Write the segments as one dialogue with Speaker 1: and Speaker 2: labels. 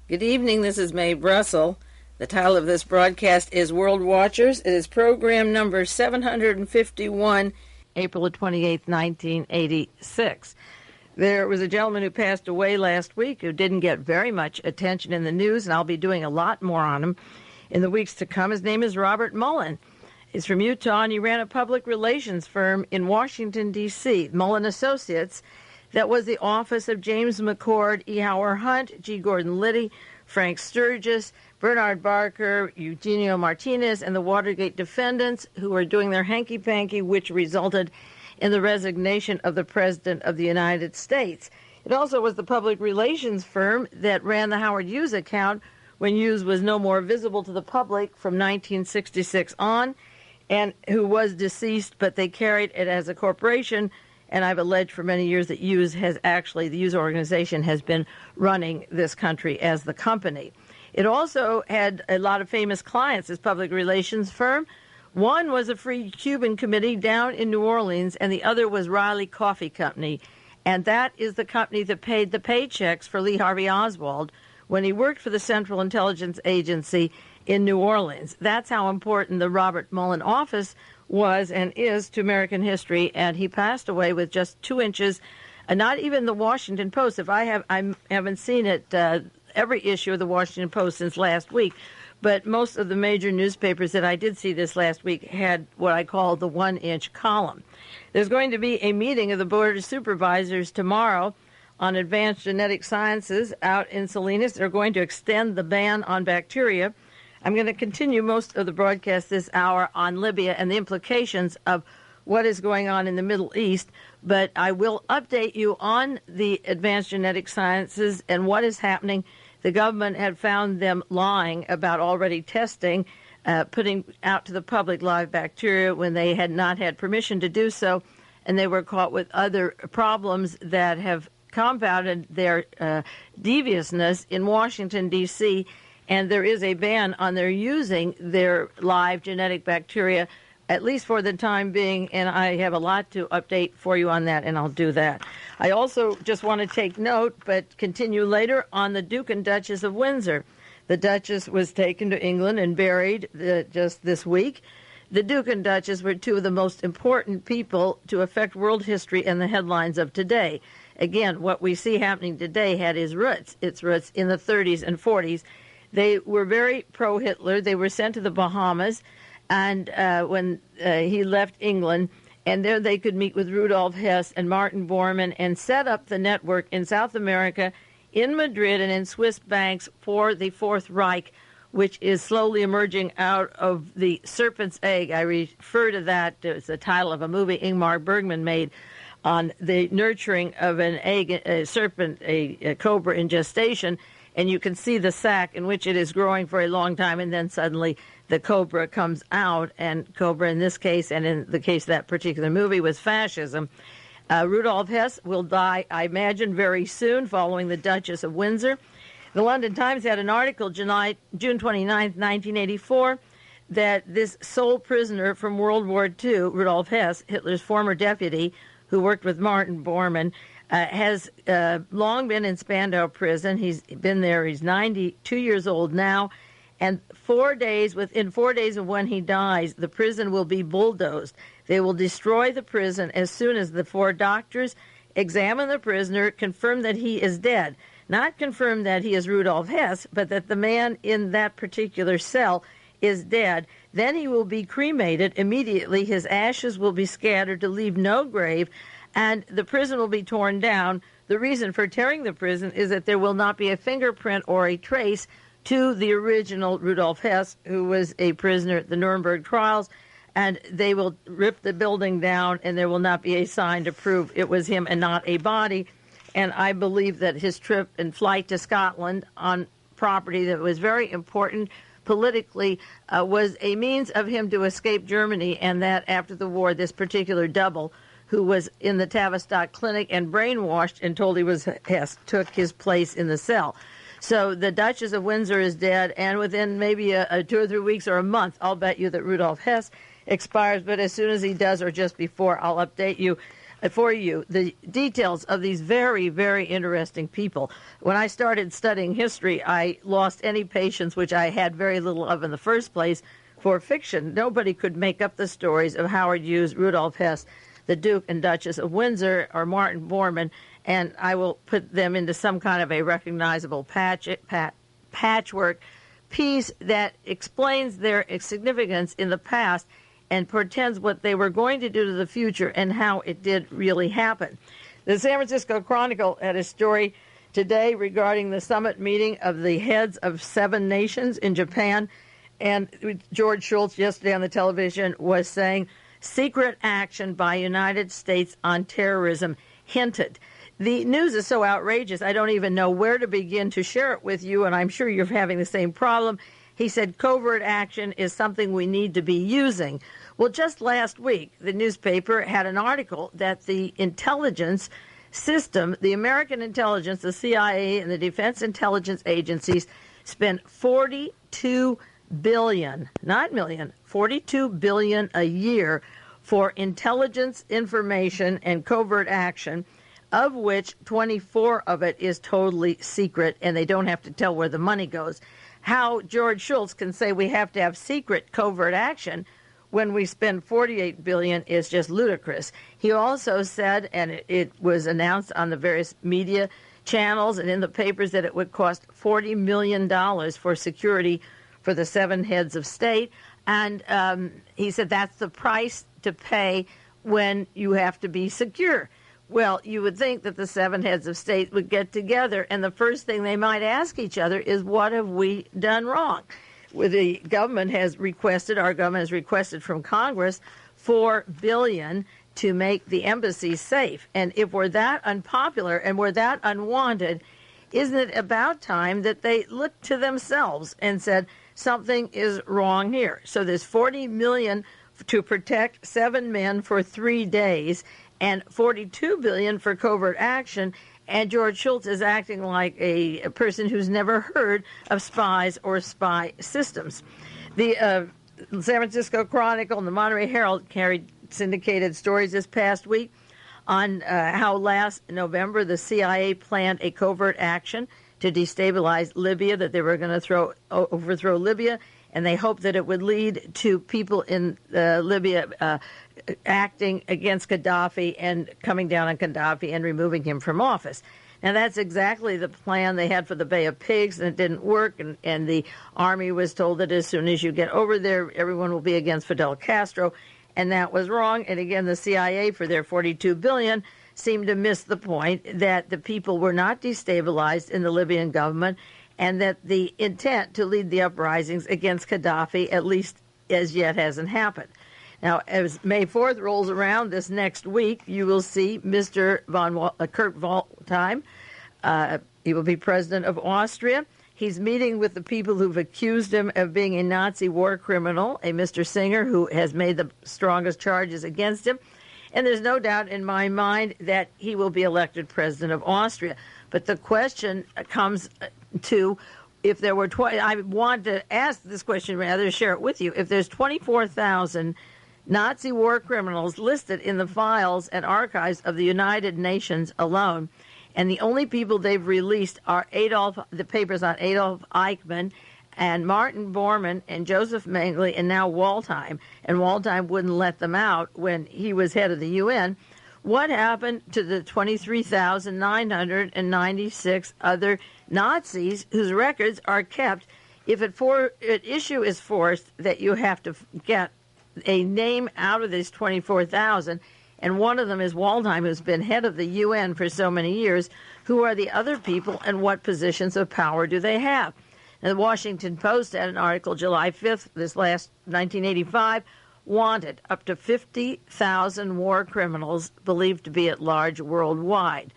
Speaker 1: Good evening, this is Mae Brussell. The title of this broadcast is World Watchers. It is program number 751, April 28, 1986. There was a gentleman who passed away last week who didn't get very much attention in the news, and I'll be doing a lot more on him in the weeks to come. His name is Robert Mullen. He's from Utah, and he ran a public relations firm in Washington, D.C., Mullen Associates. That was the office of James McCord, E. Howard Hunt, G. Gordon Liddy, Frank Sturgis, Bernard Barker, Eugenio Martinez, and the Watergate defendants who were doing their hanky-panky, which resulted in the resignation of the President of the United States. It also was the public relations firm that ran the Howard Hughes account when Hughes was no more visible to the public from 1966 on, and who was deceased, but they carried it as a corporation. And I've alleged for many years that the Hughes organization has been running this country as the company. It also had a lot of famous clients, this public relations firm. One was a Free Cuban Committee down in New Orleans, and the other was Riley Coffee Company. And that is the company that paid the paychecks for Lee Harvey Oswald when he worked for the Central Intelligence Agency in New Orleans. That's how important the Robert Mullen office was and is to American history, and he passed away with just 2 inches. Not even the Washington Post. I haven't seen it every issue of the Washington Post since last week, but most of the major newspapers that I did see this last week had what I call the 1-inch column. There's going to be a meeting of the Board of Supervisors tomorrow on advanced genetic sciences out in Salinas. They're going to extend the ban on bacteria. I'm going to continue most of the broadcast this hour on Libya and the implications of what is going on in the Middle East, but I will update you on the advanced genetic sciences and what is happening. The government had found them lying about already testing, putting out to the public live bacteria when they had not had permission to do so, and they were caught with other problems that have compounded their deviousness in Washington, D.C., and there is a ban on their using their live genetic bacteria, at least for the time being, and I have a lot to update for you on that, and I'll do that. I also just want to take note, but continue later, on the Duke and Duchess of Windsor. The Duchess was taken to England and buried just this week. The Duke and Duchess were two of the most important people to affect world history and the headlines of today. Again, what we see happening today had its roots in the 30s and 40s. They were very pro-Hitler. They were sent to the Bahamas, and when he left England, and there they could meet with Rudolf Hess and Martin Bormann and set up the network in South America, in Madrid, and in Swiss banks for the Fourth Reich, which is slowly emerging out of the serpent's egg. I refer to that as the title of a movie Ingmar Bergman made on the nurturing of an egg, a serpent, a cobra in gestation. And you can see the sac in which it is growing for a long time, and then suddenly the cobra comes out, and cobra in this case, and in the case of that particular movie, was fascism. Rudolf Hess will die, I imagine, very soon, following the Duchess of Windsor. The London Times had an article June 29, 1984, that this sole prisoner from World War II, Rudolf Hess, Hitler's former deputy, who worked with Martin Bormann, has long been in Spandau prison. He's been there. He's 92 years old now. And within 4 days of when he dies, the prison will be bulldozed. They will destroy the prison as soon as the 4 doctors examine the prisoner, confirm that he is dead. Not confirm that he is Rudolf Hess, but that the man in that particular cell is dead. Then he will be cremated immediately. His ashes will be scattered to leave no grave, and the prison will be torn down. The reason for tearing the prison is that there will not be a fingerprint or a trace to the original Rudolf Hess, who was a prisoner at the Nuremberg trials, and they will rip the building down, and there will not be a sign to prove it was him and not a body. And I believe that his trip and flight to Scotland on property that was very important politically was a means of him to escape Germany, and that after the war, this particular double who was in the Tavistock Clinic and brainwashed and told he was Hess, took his place in the cell. So the Duchess of Windsor is dead, and within maybe 2 or 3 weeks or a month, I'll bet you that Rudolf Hess expires. But as soon as he does, or just before, I'll update you. for you the details of these very, very interesting people. When I started studying history, I lost any patience, which I had very little of in the first place, for fiction. Nobody could make up the stories of Howard Hughes, Rudolph Hess, the Duke and Duchess of Windsor, or Martin Bormann, and I will put them into some kind of a recognizable patchwork piece that explains their significance in the past and portends what they were going to do to the future and how it did really happen. The San Francisco Chronicle had a story today regarding the summit meeting of the heads of 7 nations in Japan, and George Shultz yesterday on the television was saying secret action by United States on terrorism hinted. The news is so outrageous, I don't even know where to begin to share it with you, and I'm sure you're having the same problem. He said covert action is something we need to be using. Well, just last week, the newspaper had an article that the intelligence system, the American intelligence, the CIA, and the defense intelligence agencies spent $42 billion, not million, $42 billion a year for intelligence, information, and covert action, of which 24 of it is totally secret, and they don't have to tell where the money goes. How George Shultz can say we have to have secret covert action when we spend $48 billion is just ludicrous. He also said, and it was announced on the various media channels and in the papers, that it would cost $40 million for security for the 7 heads of state. And he said that's the price to pay when you have to be secure. Well, you would think that the 7 heads of state would get together, and the first thing they might ask each other is, what have we done wrong? The government has requested, our government has requested from Congress $4 billion to make the embassies safe. And if we're that unpopular and we're that unwanted, isn't it about time that they looked to themselves and said something is wrong here? So there's $40 million to protect 7 men for 3 days, and $42 billion for covert action, and George Shultz is acting like a person who's never heard of spies or spy systems. The San Francisco Chronicle and the Monterey Herald carried syndicated stories this past week on how last November the CIA planned a covert action to destabilize Libya, that they were going to overthrow Libya, and they hoped that it would lead to people in Libya acting against Gaddafi and coming down on Gaddafi and removing him from office. Now, that's exactly the plan they had for the Bay of Pigs, and it didn't work, and the army was told that as soon as you get over there, everyone will be against Fidel Castro, and that was wrong. And again, the CIA, for their $42 billion, seemed to miss the point that the people were not destabilized in the Libyan government, and that the intent to lead the uprisings against Gaddafi, at least as yet, hasn't happened. Now, as May 4th rolls around this next week, you will see Mr. Kurt Waldheim. He will be president of Austria. He's meeting with the people who've accused him of being a Nazi war criminal, a Mr. Singer, who has made the strongest charges against him. And there's no doubt in my mind that he will be elected president of Austria. But the question comes to, if there were I want to ask this question, rather share it with you. If there's 24,000 Nazi war criminals listed in the files and archives of the United Nations alone, and the only people they've released are the papers on Adolf Eichmann and Martin Bormann and Joseph Mengele and now Waldheim, and Waldheim wouldn't let them out when he was head of the UN. What happened to the 23,996 other Nazis whose records are kept? If an issue is forced that you have to get a name out of these 24,000, and one of them is Waldheim, who's been head of the UN for so many years, who are the other people and what positions of power do they have? And the Washington Post had an article July 5th, this last 1985, wanted up to 50,000 war criminals believed to be at large worldwide.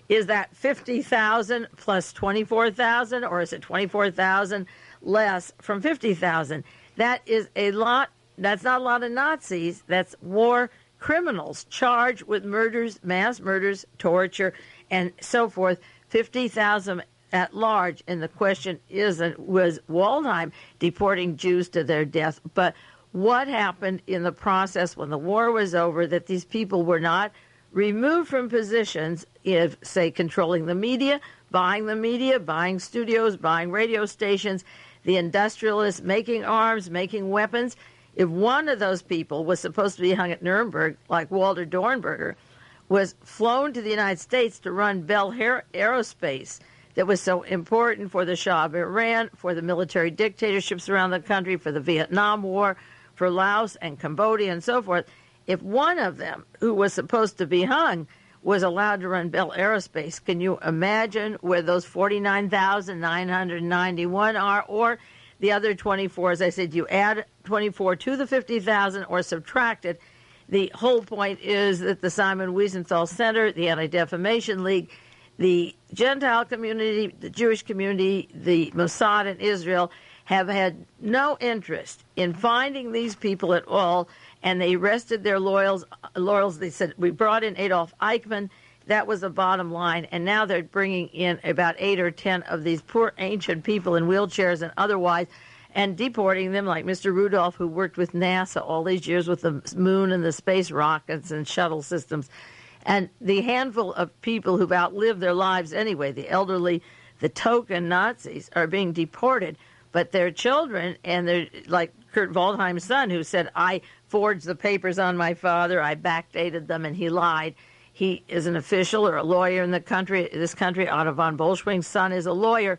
Speaker 1: Is that 50,000 plus 24,000, or is it 24,000 less from 50,000? That is a lot. That's not a lot of Nazis. That's war criminals charged with murders, mass murders, torture, and so forth. 50,000 at large. And the question isn't, was Waldheim deporting Jews to their death, but what happened in the process when the war was over, that these people were not removed from positions, if, say, controlling the media, buying studios, buying radio stations, the industrialists making arms, making weapons. If one of those people was supposed to be hung at Nuremberg, like Walter Dornberger, was flown to the United States to run Bell Aerospace that was so important for the Shah of Iran, for the military dictatorships around the country, for the Vietnam War, for Laos and Cambodia and so forth, if one of them, who was supposed to be hung, was allowed to run Bell Aerospace, can you imagine where those 49,991 are, or the other 24? As I said, you add 24 to the 50,000 or subtract it. The whole point is that the Simon Wiesenthal Center, the Anti-Defamation League, the Gentile community, the Jewish community, the Mossad in Israel have had no interest in finding these people at all, and they rested their laurels. They said, we brought in Adolf Eichmann. That was the bottom line. And now they're bringing in about 8 or 10 of these poor ancient people in wheelchairs and otherwise, and deporting them, like Mr. Rudolph, who worked with NASA all these years with the moon and the space rockets and shuttle systems. And the handful of people who've outlived their lives anyway, the elderly, the token Nazis, are being deported. But their children, and they're like Kurt Waldheim's son, who said, I forged the papers on my father, I backdated them, and he lied. He is an official or a lawyer in this country. Otto von Bolschwing's son is a lawyer.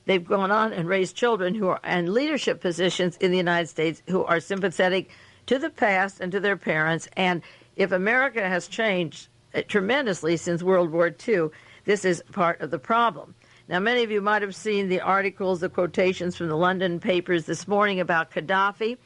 Speaker 1: They've gone on and raised children who are in leadership positions in the United States who are sympathetic to the past and to their parents. And if America has changed tremendously since World War II, this is part of the problem. Now, many of you might have seen the articles, the quotations from the London papers this morning about Gaddafi.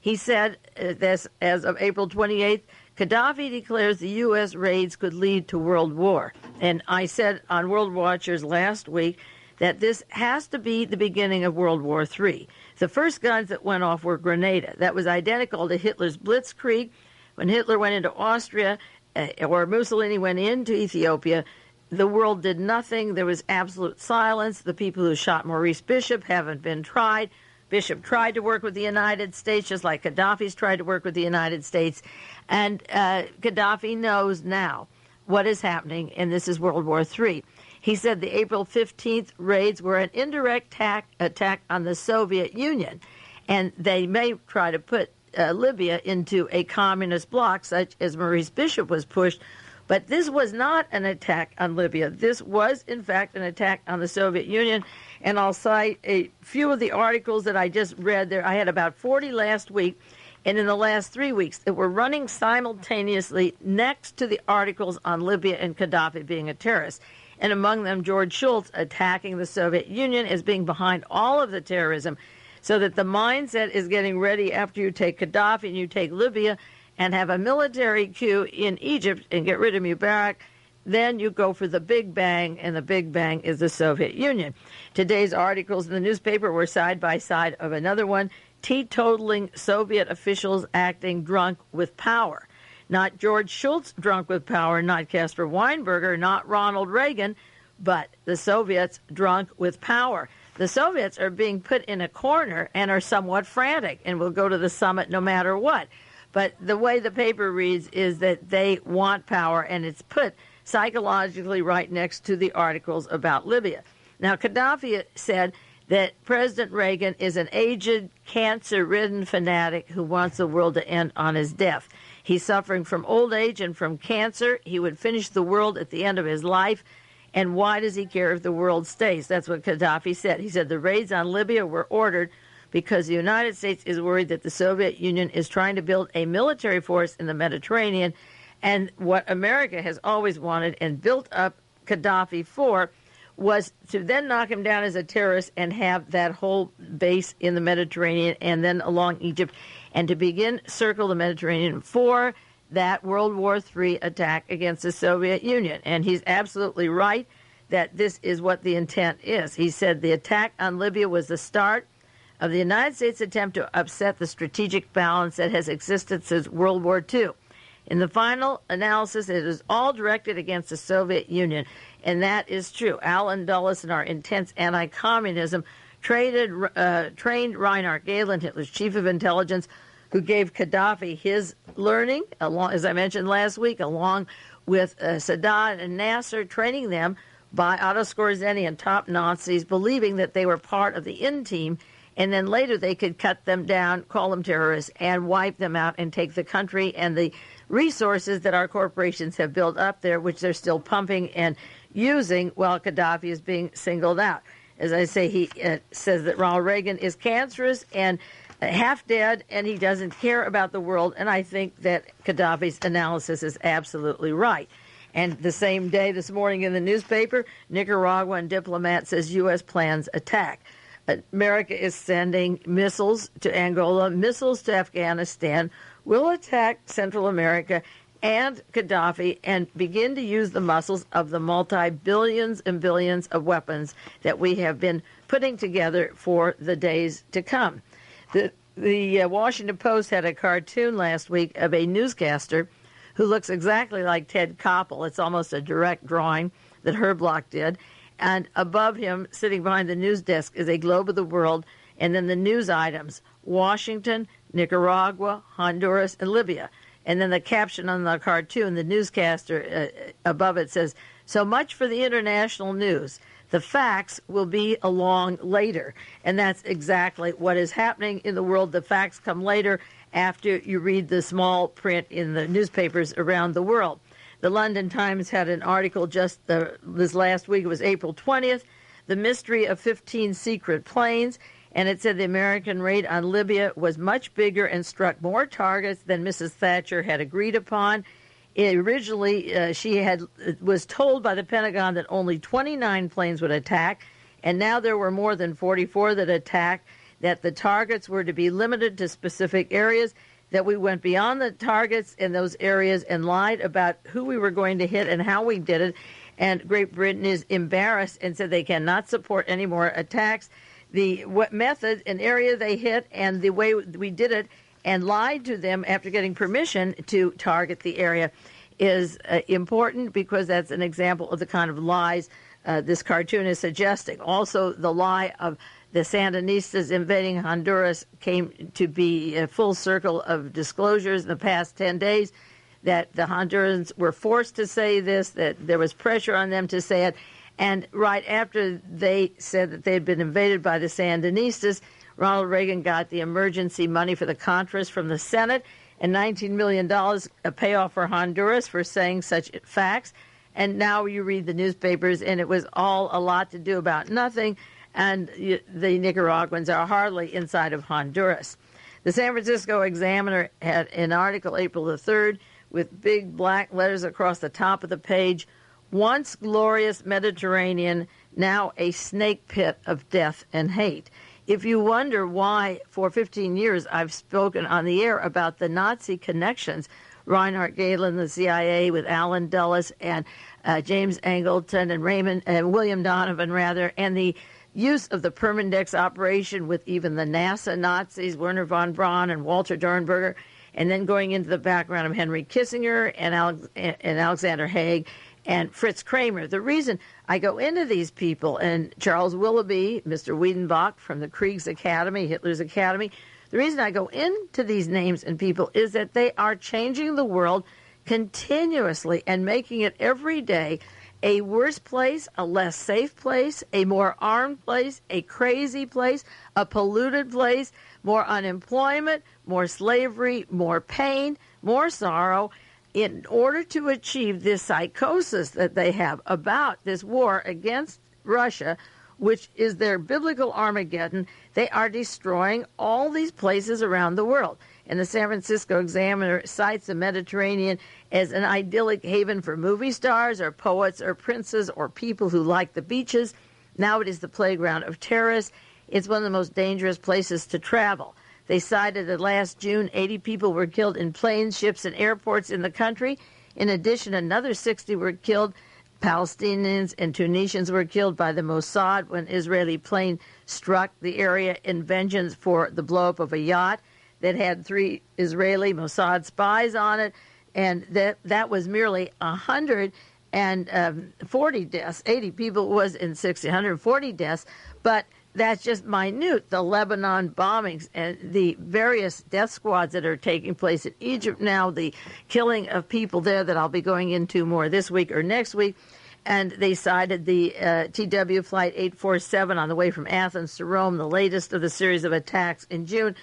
Speaker 1: He said this as of April 28th, Gaddafi declares the U.S. raids could lead to world war. And I said on World Watchers last week that this has to be the beginning of World War III. The first guns that went off were Grenada. That was identical to Hitler's Blitzkrieg. When Hitler went into Austria or Mussolini went into Ethiopia, the world did nothing. There was absolute silence. The people who shot Maurice Bishop haven't been tried. Bishop tried to work with the United States, just like Gaddafi's tried to work with the United States. And Gaddafi knows now what is happening, and this is World War III. He said the April 15th raids were an indirect attack on the Soviet Union, and they may try to put Libya into a communist bloc, such as Maurice Bishop was pushed. But this was not an attack on Libya. This was, in fact, an attack on the Soviet Union. And I'll cite a few of the articles that I just read there. I had about 40 last week, and in the last 3 weeks, that were running simultaneously next to the articles on Libya and Gaddafi being a terrorist. And among them, George Shultz attacking the Soviet Union as being behind all of the terrorism, so that the mindset is getting ready after you take Gaddafi and you take Libya and have a military coup in Egypt and get rid of Mubarak, then you go for the Big Bang, and the Big Bang is the Soviet Union. Today's articles in the newspaper were side by side of another one, teetotaling Soviet officials acting drunk with power. Not George Shultz drunk with power, not Caspar Weinberger, not Ronald Reagan, but the Soviets drunk with power. The Soviets are being put in a corner and are somewhat frantic and will go to the summit no matter what. But the way the paper reads is that they want power, and it's put psychologically right next to the articles about Libya. Now, Gaddafi said that President Reagan is an aged, cancer-ridden fanatic who wants the world to end on his death. He's suffering from old age and from cancer. He would finish the world at the end of his life. And why does he care if the world stays? That's what Gaddafi said. He said the raids on Libya were ordered because the United States is worried that the Soviet Union is trying to build a military force in the Mediterranean. And what America has always wanted and built up Gaddafi for was to then knock him down as a terrorist and have that whole base in the Mediterranean and then along Egypt, and to begin circle the Mediterranean for that World War III attack against the Soviet Union. And he's absolutely right that this is what the intent is. He said the attack on Libya was the start of the United States' attempt to upset the strategic balance that has existed since World War II. In the final analysis, it is all directed against the Soviet Union, and that is true. Alan Dulles, in our intense anti-communism, trained Reinhard Gehlen, Hitler's chief of intelligence, who gave Gaddafi his learning, along, as I mentioned last week, along with Sadat and Nasser, training them by Otto Skorzeny and top Nazis, believing that they were part of the in team, and then later they could cut them down, call them terrorists, and wipe them out and take the country and the resources that our corporations have built up there, which they're still pumping and using while Gaddafi is being singled out. As I say, he says that Ronald Reagan is cancerous and half dead, and he doesn't care about the world, and I think that Gaddafi's analysis is absolutely right. And the same day, this morning in the newspaper, Nicaraguan diplomat says U.S. plans attack. America is sending missiles to Angola, missiles to Afghanistan, will attack Central America and Gaddafi and begin to use the muscles of the multi-billions and billions of weapons that we have been putting together for the days to come. The Washington Post had a cartoon last week of a newscaster who looks exactly like Ted Koppel. It's almost a direct drawing that Herblock did. And above him, sitting behind the news desk, is a globe of the world, and then the news items: Washington, Nicaragua, Honduras, and Libya. And then the caption on the cartoon, the newscaster above it says, "So much for the international news. The facts will be along later." And that's exactly what is happening in the world. The facts come later after you read the small print in the newspapers around the world. The London Times had an article just this last week. It was April 20th, "The Mystery of 15 Secret Planes." And it said the American raid on Libya was much bigger and struck more targets than Mrs. Thatcher had agreed upon. Originally, she was told by the Pentagon that only 29 planes would attack, and now there were more than 44 that attacked, that the targets were to be limited to specific areas, that we went beyond the targets in those areas and lied about who we were going to hit and how we did it. And Great Britain is embarrassed and said they cannot support any more attacks. The method and area they hit and the way we did it, and lied to them after getting permission to target the area, is important, because that's an example of the kind of lies this cartoon is suggesting. Also, the lie of the Sandinistas invading Honduras came to be a full circle of disclosures in the past 10 days, that the Hondurans were forced to say this, that there was pressure on them to say it. And right after they said that they had been invaded by the Sandinistas, Ronald Reagan got the emergency money for the Contras from the Senate and $19 million, a payoff for Honduras for saying such facts. And now you read the newspapers, and it was all a lot to do about nothing, and the Nicaraguans are hardly inside of Honduras. The San Francisco Examiner had an article April the 3rd with big black letters across the top of the page: "Once glorious Mediterranean, now a snake pit of death and hate." If you wonder why for 15 years I've spoken on the air about the Nazi connections, Reinhard Gehlen, the CIA, with Alan Dulles and James Angleton and William Donovan, and the use of the Permindex operation with even the NASA Nazis, Werner von Braun and Walter Dornberger, and then going into the background of Henry Kissinger and Alexander Haig and Fritz Kramer. The reason I go into these people, and Charles Willoughby, Mr. Wiedenbach from the Krieg's Academy, Hitler's Academy, the reason I go into these names and people is that they are changing the world continuously and making it every day a worse place, a less safe place, a more armed place, a crazy place, a polluted place, more unemployment, more slavery, more pain, more sorrow, in order to achieve this psychosis that they have about this war against Russia, which is their biblical Armageddon. They are destroying all these places around the world. And the San Francisco Examiner cites the Mediterranean as an idyllic haven for movie stars or poets or princes or people who like the beaches. Now it is the playground of terrorists. It's one of the most dangerous places to travel. They cited that last June, 80 people were killed in planes, ships, and airports in the country. In addition, another 60 were killed. Palestinians and Tunisians were killed by the Mossad when an Israeli plane struck the area in vengeance for the blow-up of a yacht that had 3 Israeli Mossad spies on it, and that was merely 140 deaths. 80 people was in 60, 140 deaths, but that's just minute, the Lebanon bombings and the various death squads that are taking place in Egypt now, the killing of people there that I'll be going into more this week or next week. And they cited the TW Flight 847 on the way from Athens to Rome, the latest of the series of attacks in June.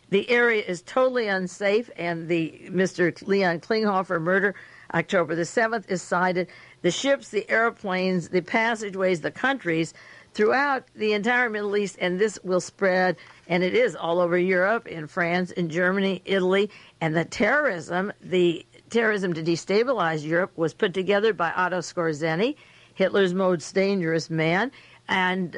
Speaker 1: The area is totally unsafe, and the Mr. Leon Klinghoffer murder, October the 7th, is cited. The ships, the airplanes, the passageways, the countries throughout the entire Middle East, and this will spread, and it is all over Europe, in France, in Germany, Italy, and the terrorism to destabilize Europe was put together by Otto Skorzeny, Hitler's most dangerous man, and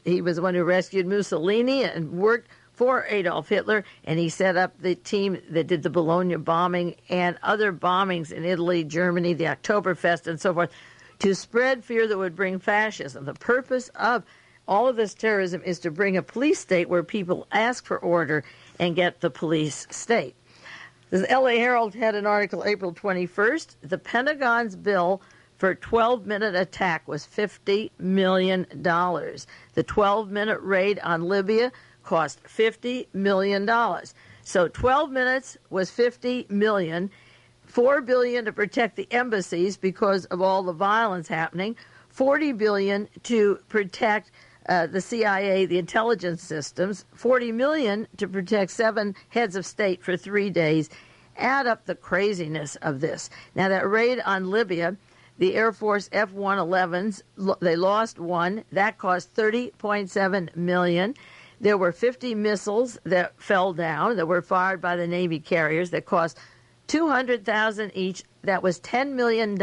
Speaker 1: he was the one who rescued Mussolini and worked for Adolf Hitler, and he set up the team that did the Bologna bombing and other bombings in Italy, Germany, the Oktoberfest, and so forth, to spread fear that would bring fascism. The purpose of all of this terrorism is to bring a police state where people ask for order and get the police state. The L.A. Herald had an article April 21st. The Pentagon's bill for a 12-minute attack was $50 million. The 12-minute raid on Libya cost $50 million. So 12 minutes was $50 million. $4 billion to protect the embassies because of all the violence happening. $40 billion to protect the CIA, the intelligence systems. $40 million to protect 7 heads of state for 3 days. Add up the craziness of this. Now, that raid on Libya, the Air Force F-111s, they lost one. That cost $30.7 million. There were 50 missiles that fell down that were fired by the Navy carriers that cost $200,000 each. That was $10 million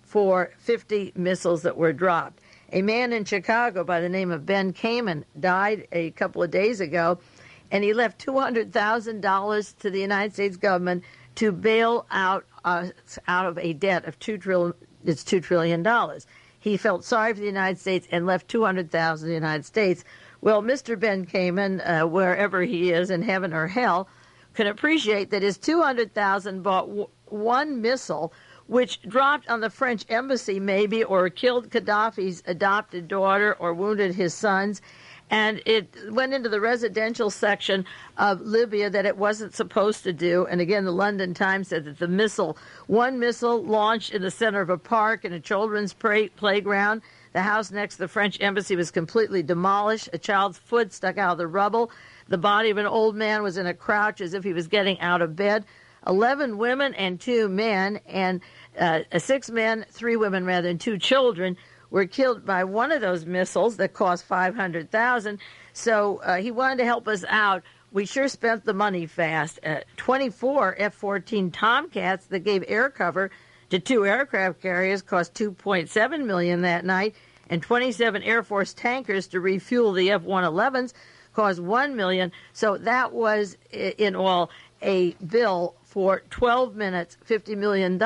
Speaker 1: for 50 missiles that were dropped. A man in Chicago by the name of Ben Kamen died a couple of days ago, and he left $200,000 to the United States government to bail out of a debt of $2 trillion. He felt sorry for the United States and left $200,000 to the United States. Well, Mr. Ben Kamen, wherever he is in heaven or hell, can appreciate that his $200,000 bought one missile, which dropped on the French embassy maybe, or killed Gaddafi's adopted daughter, or wounded his sons. And it went into the residential section of Libya that it wasn't supposed to do. And again, the London Times said that one missile launched in the center of a park in a children's playground. The house next to the French embassy was completely demolished. A child's foot stuck out of the rubble. The body of an old man was in a crouch as if he was getting out of bed. 11 women and 2 men, and 6 men, 3 women rather, and 2 children were killed by one of those missiles that cost $500,000. So he wanted to help us out. We sure spent the money fast. 24 F-14 Tomcats that gave air cover to 2 aircraft carriers cost $2.7 million that night, and 27 Air Force tankers to refuel the F-111s cost $1 million. So that was, in all, a bill for 12 minutes, $50 million.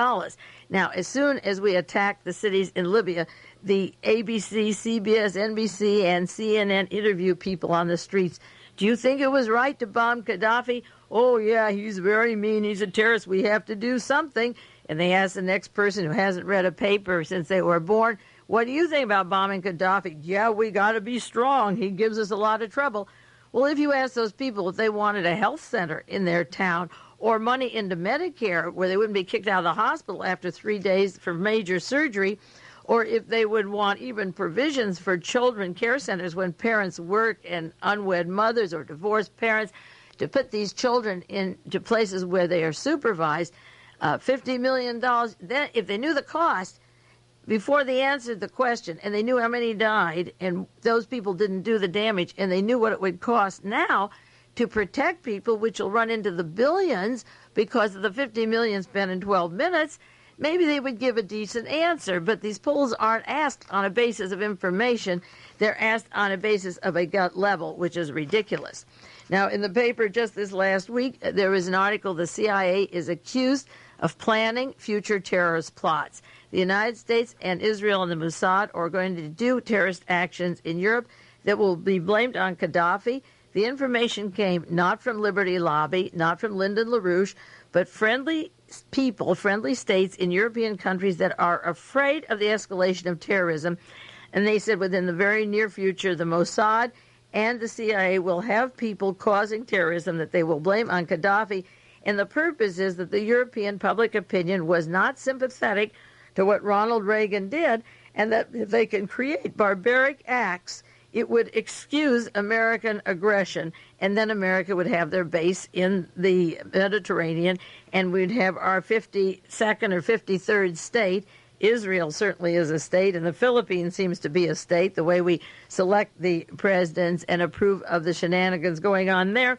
Speaker 1: Now, as soon as we attacked the cities in Libya, the ABC, CBS, NBC, and CNN interview people on the streets. Do you think it was right to bomb Gaddafi? Oh, yeah, he's very mean. He's a terrorist. We have to do something. And they asked the next person who hasn't read a paper since they were born, what do you think about bombing Gaddafi? Yeah, we got to be strong. He gives us a lot of trouble. Well, if you ask those people if they wanted a health center in their town or money into Medicare where they wouldn't be kicked out of the hospital after 3 days for major surgery, or if they would want even provisions for children care centers when parents work and unwed mothers or divorced parents, to put these children into places where they are supervised, $50 million. Then, if they knew the cost before they answered the question, and they knew how many died, and those people didn't do the damage, and they knew what it would cost now to protect people, which will run into the billions because of the $50 million spent in 12 minutes, maybe they would give a decent answer. But these polls aren't asked on a basis of information. They're asked on a basis of a gut level, which is ridiculous. Now, in the paper just this last week, there was an article, the CIA is accused of planning future terrorist plots. The United States and Israel and the Mossad are going to do terrorist actions in Europe that will be blamed on Gaddafi. The information came not from Liberty Lobby, not from Lyndon LaRouche, but friendly people, friendly states in European countries that are afraid of the escalation of terrorism. And they said within the very near future, the Mossad and the CIA will have people causing terrorism that they will blame on Gaddafi. And the purpose is that the European public opinion was not sympathetic to what Ronald Reagan did, and that if they can create barbaric acts, it would excuse American aggression, and then America would have their base in the Mediterranean, and we'd have our 52nd or 53rd state. Israel certainly is a state, and the Philippines seems to be a state, the way we select the presidents and approve of the shenanigans going on there.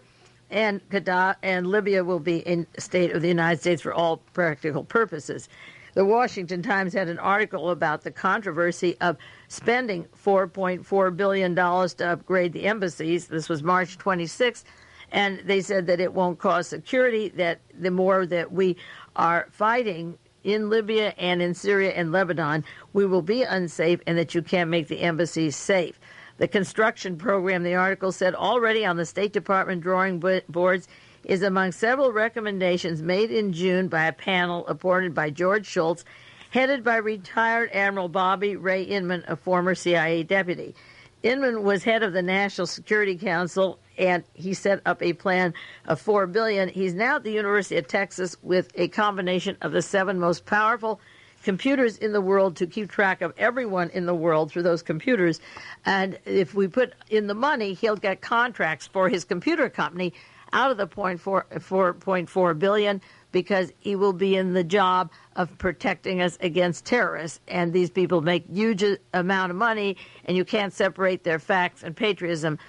Speaker 1: And Libya will be a state of the United States for all practical purposes. The Washington Times had an article about the controversy of spending $4.4 billion to upgrade the embassies. This was March 26th, and they said that it won't cause security, that the more that we are fighting in Libya and in Syria and Lebanon, we will be unsafe, and that you can't make the embassies safe. The construction program, the article said, already on the State Department drawing boards, is among several recommendations made in June by a panel appointed by George Shultz, headed by retired Admiral Bobby Ray Inman, a former CIA deputy. Inman was head of the National Security Council, and he set up a plan of $4 billion. He's now at the University of Texas with a combination of the 7 most powerful computers in the world to keep track of everyone in the world through those computers. And if we put in the money, he'll get contracts for his computer company out of the $4.4 billion, because he will be in the job of protecting us against terrorists. And these people make huge amount of money, and you can't separate their facts and patriotism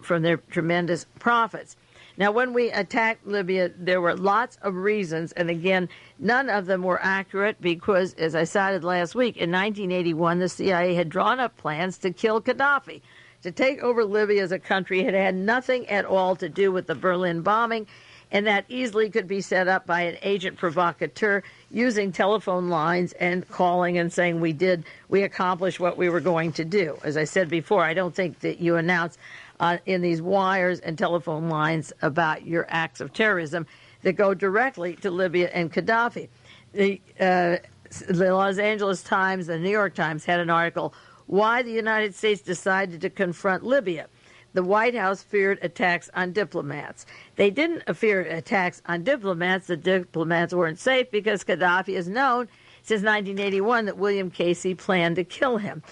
Speaker 1: from their tremendous profits. Now, when we attacked Libya, there were lots of reasons, and again, none of them were accurate because, as I cited last week, in 1981, the CIA had drawn up plans to kill Gaddafi. To take over Libya as a country had nothing at all to do with the Berlin bombing, and that easily could be set up by an agent provocateur using telephone lines and calling and saying we accomplished what we were going to do. As I said before, I don't think that you announce in these wires and telephone lines about your acts of terrorism that go directly to Libya and Gaddafi. The Los Angeles Times, the New York Times had an article, Why the United States Decided to Confront Libya. The White House feared attacks on diplomats. They didn't fear attacks on diplomats. The diplomats weren't safe because Gaddafi has known since 1981 that William Casey planned to kill him.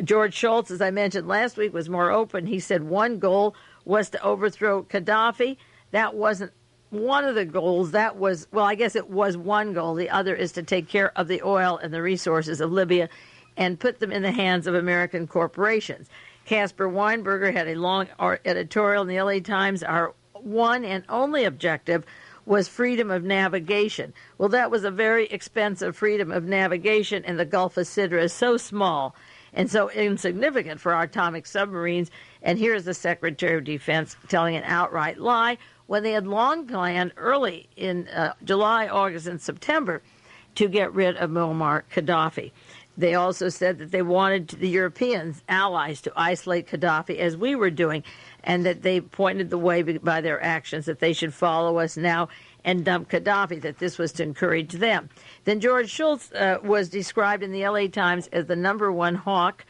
Speaker 1: George Shultz, as I mentioned last week, was more open. He said one goal was to overthrow Gaddafi. That wasn't one of the goals. That was, well, I guess it was one goal. The other is to take care of the oil and the resources of Libya and put them in the hands of American corporations. Caspar Weinberger had a long editorial in the LA Times. Our one and only objective was freedom of navigation. Well, that was a very expensive freedom of navigation, and the Gulf of Sidra is so small and so insignificant for our atomic submarines. And here's the Secretary of Defense telling an outright lie when they had long planned early in July, August, and September to get rid of Muammar Gaddafi. They also said that they wanted the European allies to isolate Gaddafi, as we were doing, and that they pointed the way by their actions, that they should follow us now and dump Gaddafi, that this was to encourage them. Then George Shultz was described in the LA Times as the number one hawk,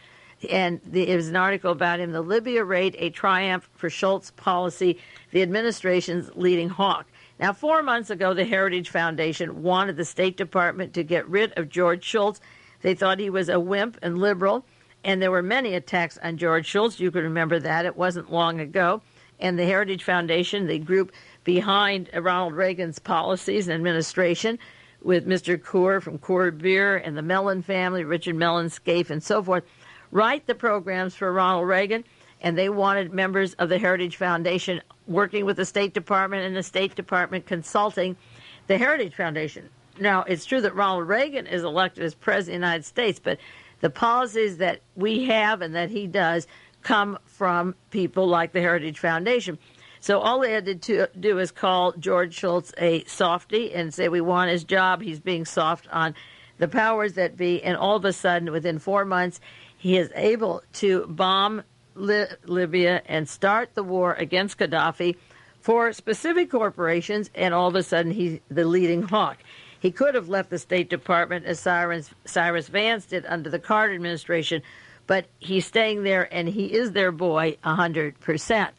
Speaker 1: and there was an article about him, the Libya raid, a triumph for Shultz policy, the administration's leading hawk. Now, 4 months ago, the Heritage Foundation wanted the State Department to get rid of George Shultz. They thought he was a wimp and liberal, and there were many attacks on George Shultz. You can remember that. It wasn't long ago. And the Heritage Foundation, the group behind Ronald Reagan's policies and administration, with Mr. Coor from Coor Beer and the Mellon family, Richard Mellon, Scaife, and so forth, write the programs for Ronald Reagan, and they wanted members of the Heritage Foundation working with the State Department and the State Department consulting the Heritage Foundation. Now, it's true that Ronald Reagan is elected as President of the United States, but the policies that we have and that he does come from people like the Heritage Foundation. So all they had to do is call George Shultz a softy and say we want his job. He's being soft on the powers that be. And all of a sudden, within 4 months, he is able to bomb Libya and start the war against Gaddafi for specific corporations. And all of a sudden, he's the leading hawk. He could have left the State Department, as Cyrus Vance did under the Carter administration, but he's staying there, and he is their boy 100%.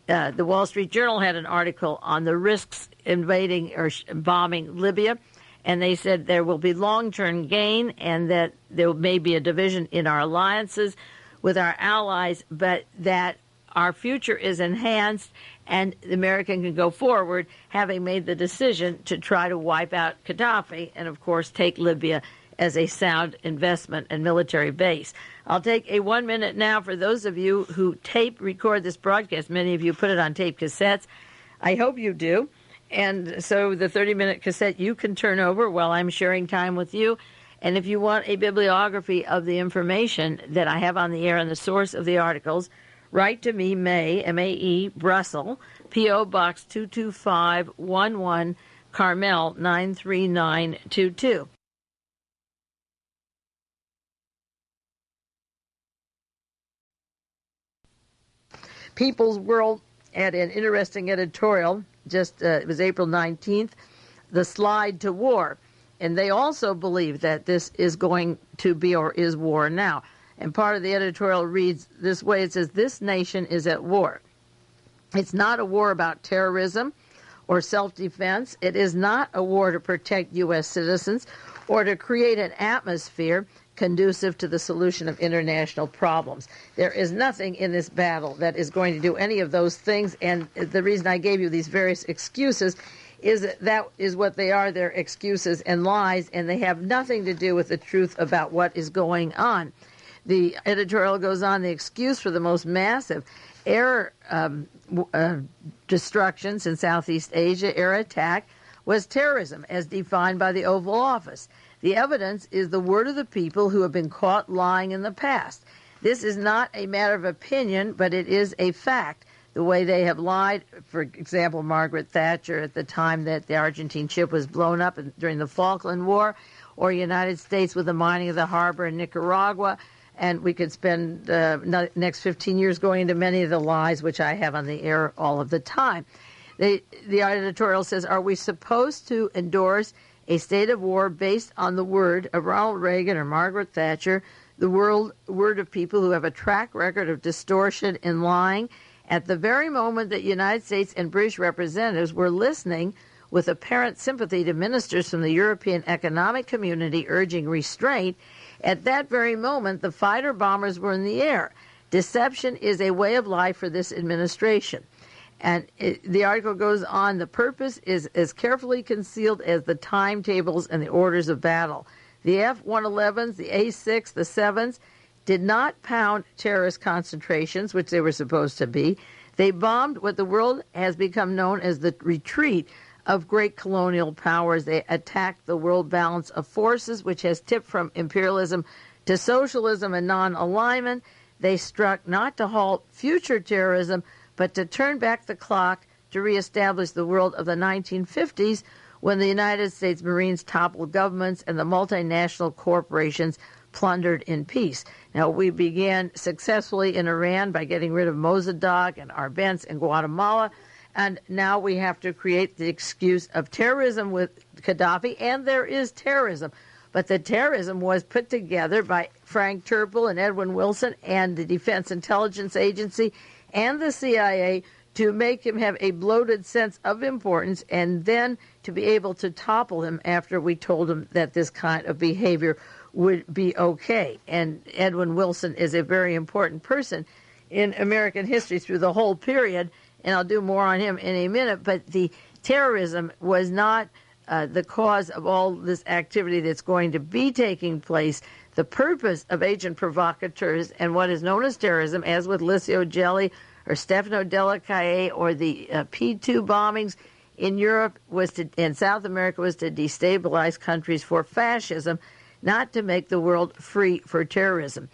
Speaker 1: The Wall Street Journal had an article on the risks invading or bombing Libya, and they said there will be long-term gain and that there may be a division in our alliances with our allies, but that our future is enhanced and the American can go forward, having made the decision to try to wipe out Gaddafi and, of course, take Libya as a sound investment and military base. I'll take a 1 minute now for those of you who tape record this broadcast. Many of you put it on tape cassettes. I hope you do. And so the 30-minute cassette you can turn over while I'm sharing time with you. And if you want a bibliography of the information that I have on the air and the source of the articles, write to me, Mae, M-A-E, Brussels, P.O. Box 22511, Carmel 93922. People's World had an interesting editorial, it was April 19th, The Slide to War. And they also believe that this is going to be or is war now. And part of the editorial reads this way. It says, this nation is at war. It's not a war about terrorism or self-defense. It is not a war to protect U.S. citizens or to create an atmosphere conducive to the solution of international problems. There is nothing in this battle that is going to do any of those things, and the reason I gave you these various excuses is that is what they are. They're excuses and lies, and they have nothing to do with the truth about what is going on. The editorial goes on, the excuse for the most massive air destructions in Southeast Asia, air attack, was terrorism, as defined by the Oval Office. The evidence is the word of the people who have been caught lying in the past. This is not a matter of opinion, but it is a fact. The way they have lied, for example, Margaret Thatcher at the time that the Argentine ship was blown up during the Falkland War, or United States with the mining of the harbor in Nicaragua. And we could spend the next 15 years going into many of the lies, which I have on the air all of the time. The editorial says, are we supposed to endorse a state of war based on the word of Ronald Reagan or Margaret Thatcher, the word of people who have a track record of distortion and lying, at the very moment that United States and British representatives were listening with apparent sympathy to ministers from the European Economic Community urging restraint? At that very moment, the fighter bombers were in the air. Deception is a way of life for this administration. And the article goes on, the purpose is as carefully concealed as the timetables and the orders of battle. The F-111s, the A-6, the 7s did not pound terrorist concentrations, which they were supposed to be. They bombed what the world has become known as the retreat of great colonial powers. They attacked the world balance of forces, which has tipped from imperialism to socialism and non-alignment. They struck not to halt future terrorism, but to turn back the clock to reestablish the world of the 1950s, when the United States Marines toppled governments and the multinational corporations plundered in peace. Now, we began successfully in Iran by getting rid of Mossadegh and Arbenz in Guatemala, and now we have to create the excuse of terrorism with Gaddafi, and there is terrorism. But the terrorism was put together by Frank Turple and Edwin Wilson and the Defense Intelligence Agency and the CIA to make him have a bloated sense of importance and then to be able to topple him after we told him that this kind of behavior would be okay. And Edwin Wilson is a very important person in American history through the whole period, and I'll do more on him in a minute, but the terrorism was not the cause of all this activity that's going to be taking place. The purpose of agent provocateurs and what is known as terrorism, as with Licio Gelli or Stefano Della Calle or the P2 bombings in Europe and South America, was to destabilize countries for fascism, not to make the world free for terrorism.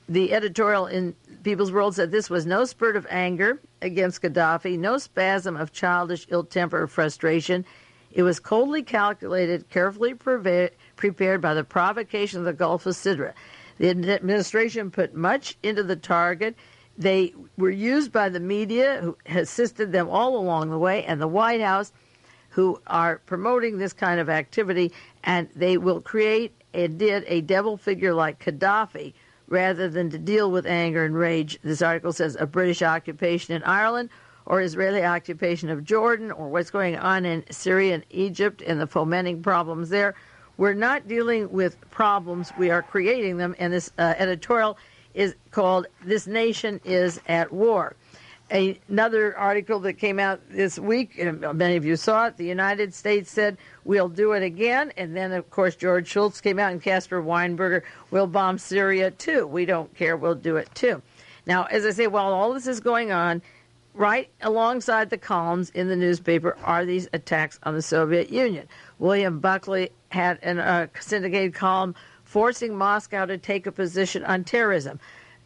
Speaker 1: The editorial in People's World said this was no spurt of anger against Gaddafi, no spasm of childish ill temper or frustration. It was coldly calculated, carefully prepared by the provocation of the Gulf of Sidra. The administration put much into the target. They were used by the media, who assisted them all along the way, and the White House, who are promoting this kind of activity, and they will create and did a devil figure like Gaddafi rather than to deal with anger and rage. This article says a British occupation in Ireland or Israeli occupation of Jordan or what's going on in Syria and Egypt and the fomenting problems there. We're not dealing with problems, we are creating them, and this editorial is called This Nation is at War. Another article that came out this week, and many of you saw it, the United States said, we'll do it again, and then, of course, George Shultz came out and Caspar Weinberger, we'll bomb Syria too. We don't care, we'll do it too. Now, as I say, while all this is going on, right alongside the columns in the newspaper are these attacks on the Soviet Union. William Buckley had a syndicated column forcing Moscow to take a position on terrorism,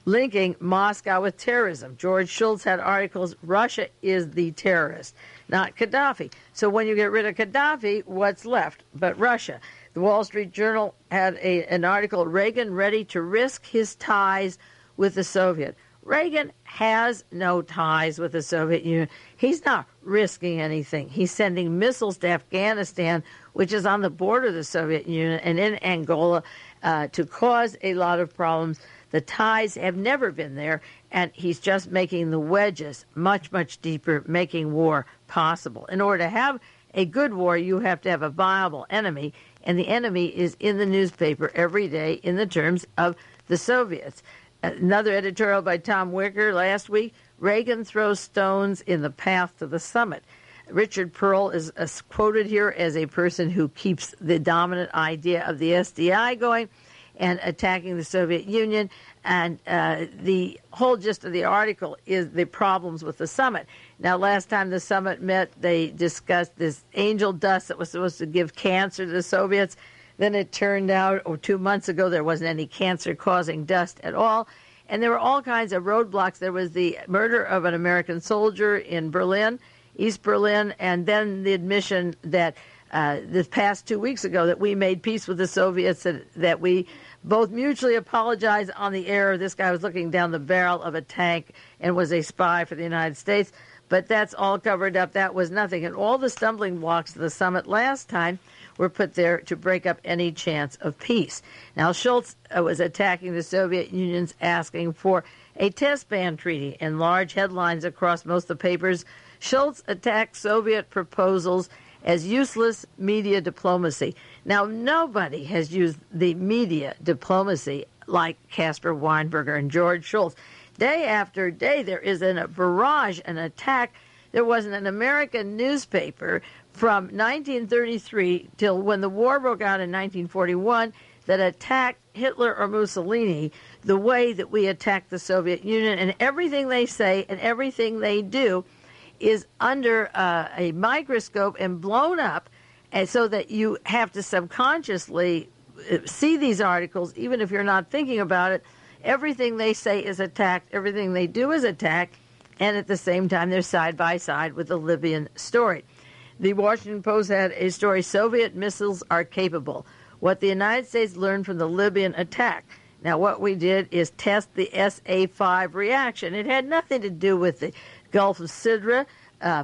Speaker 1: linking Moscow with terrorism. George Shultz had articles, Russia is the terrorist, not Gaddafi. So when you get rid of Gaddafi, what's left but Russia? The Wall Street Journal had an article, Reagan ready to risk his ties with the Soviet. Reagan has no ties with the Soviet Union. He's not risking anything. He's sending missiles to Afghanistan, which is on the border of the Soviet Union, and in Angola to cause a lot of problems. The ties have never been there, and he's just making the wedges much, much deeper, making war possible. In order to have a good war, you have to have a viable enemy, and the enemy is in the newspaper every day in the terms of the Soviets. Another editorial by Tom Wicker last week, Reagan throws stones in the path to the summit. Richard Pearl is quoted here as a person who keeps the dominant idea of the SDI going and attacking the Soviet Union. And the whole gist of the article is the problems with the summit. Now, last time the summit met, they discussed this angel dust that was supposed to give cancer to the Soviets. Then it turned out, 2 months ago, there wasn't any cancer-causing dust at all. And there were all kinds of roadblocks. There was the murder of an American soldier in Berlin, East Berlin, and then the admission that this past 2 weeks ago that we made peace with the Soviets, that we both mutually apologized on the air. This guy was looking down the barrel of a tank and was a spy for the United States. But that's all covered up. That was nothing. And all the stumbling blocks of the summit last time were put there to break up any chance of peace. Now, Shultz was attacking the Soviet Union's asking for a test ban treaty. In large headlines across most of the papers, Shultz attacked Soviet proposals as useless media diplomacy. Now, nobody has used the media diplomacy like Caspar Weinberger and George Shultz. Day after day, there is a barrage, an attack. There wasn't an American newspaper from 1933 till when the war broke out in 1941 that attacked Hitler or Mussolini the way that we attacked the Soviet Union. And everything they say and everything they do is under a microscope and blown up, and so that you have to subconsciously see these articles, even if you're not thinking about it. Everything they say is attacked, everything they do is attacked, and at the same time they're side by side with the Libyan story. The Washington Post had a story, Soviet missiles are capable. What the United States learned from the Libyan attack. Now, what we did is test the SA-5 reaction. It had nothing to do with the Gulf of Sidra.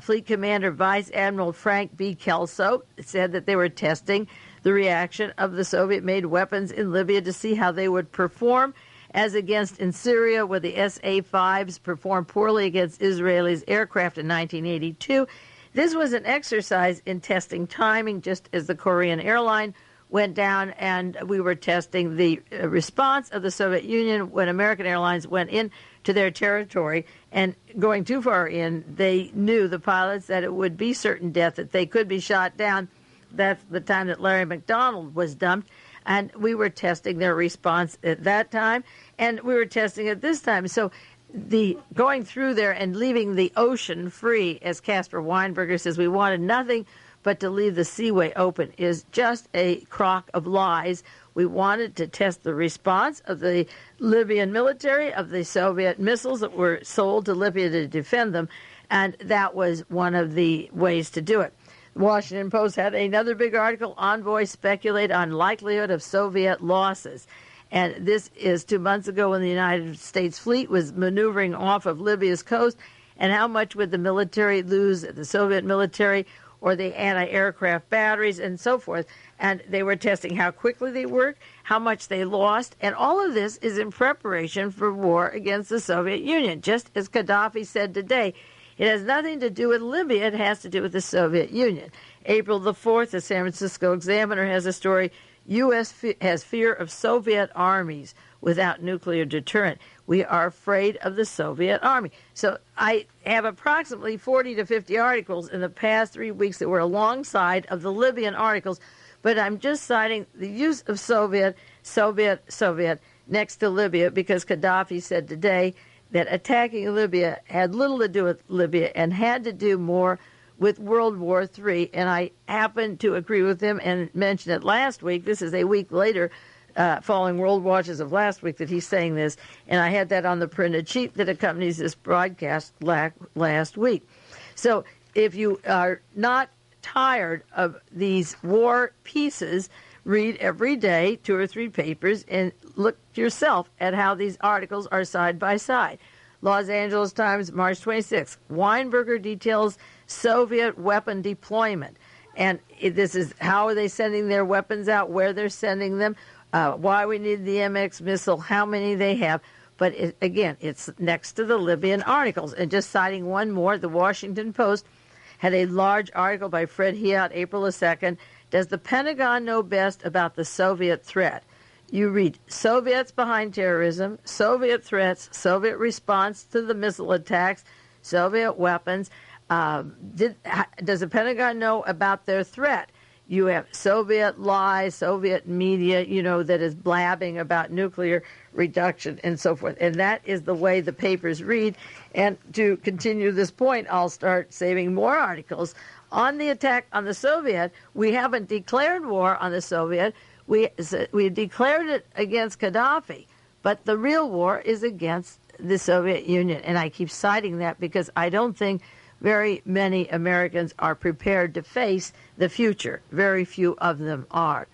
Speaker 1: Fleet Commander Vice Admiral Frank B. Kelso said that they were testing the reaction of the Soviet-made weapons in Libya to see how they would perform as against in Syria, where the SA-5s performed poorly against Israelis' aircraft in 1982. This was an exercise in testing timing, just as the Korean airline went down, and we were testing the response of the Soviet Union when American Airlines went into their territory, and going too far in, they knew, the pilots, that it would be certain death, that they could be shot down. That's the time that Larry McDonald was dumped, and we were testing their response at that time, and we were testing it this time. So the going through there and leaving the ocean free, as Caspar Weinberger says, we wanted nothing but to leave the seaway open, is just a crock of lies. We wanted to test the response of the Libyan military, of the Soviet missiles that were sold to Libya to defend them, and that was one of the ways to do it. The Washington Post had another big article, envoys speculate on likelihood of Soviet losses. And this is 2 months ago when the United States fleet was maneuvering off of Libya's coast. And how much would the military lose, the Soviet military, or the anti-aircraft batteries and so forth. And they were testing how quickly they worked, how much they lost, and all of this is in preparation for war against the Soviet Union. Just as Gaddafi said today, it has nothing to do with Libya, it has to do with the Soviet Union. April the 4th, the San Francisco Examiner has a story, U.S. has fear of Soviet armies without nuclear deterrent. We are afraid of the Soviet army. So I have approximately 40 to 50 articles in the past 3 weeks that were alongside of the Libyan articles, but I'm just citing the use of Soviet next to Libya because Gaddafi said today that attacking Libya had little to do with Libya and had to do more with World War III, and I happen to agree with him and mentioned it last week. This is a week later, following World Watches of last week, that he's saying this, and I had that on the printed sheet that accompanies this broadcast last week. So if you are not tired of these war pieces, read every day 2 or 3 papers and look yourself at how these articles are side by side. Los Angeles Times, March 26th. Weinberger details Soviet weapon deployment. And this is how are they sending their weapons out, where they're sending them, why we need the MX missile, how many they have. But again, it's next to the Libyan articles. And just citing one more, the Washington Post had a large article by Fred Hiatt, April the 2nd. Does the Pentagon know best about the Soviet threat? You read Soviets behind terrorism, Soviet threats, Soviet response to the missile attacks, Soviet weapons. Does the Pentagon know about their threat? You have Soviet lies, Soviet media, that is blabbing about nuclear reduction and so forth. And that is the way the papers read. And to continue this point, I'll start saving more articles. On the attack on the Soviet, we haven't declared war on the Soviet. We declared it against Gaddafi, but the real war is against the Soviet Union. And I keep citing that because I don't think very many Americans are prepared to face the future. Very few of them are.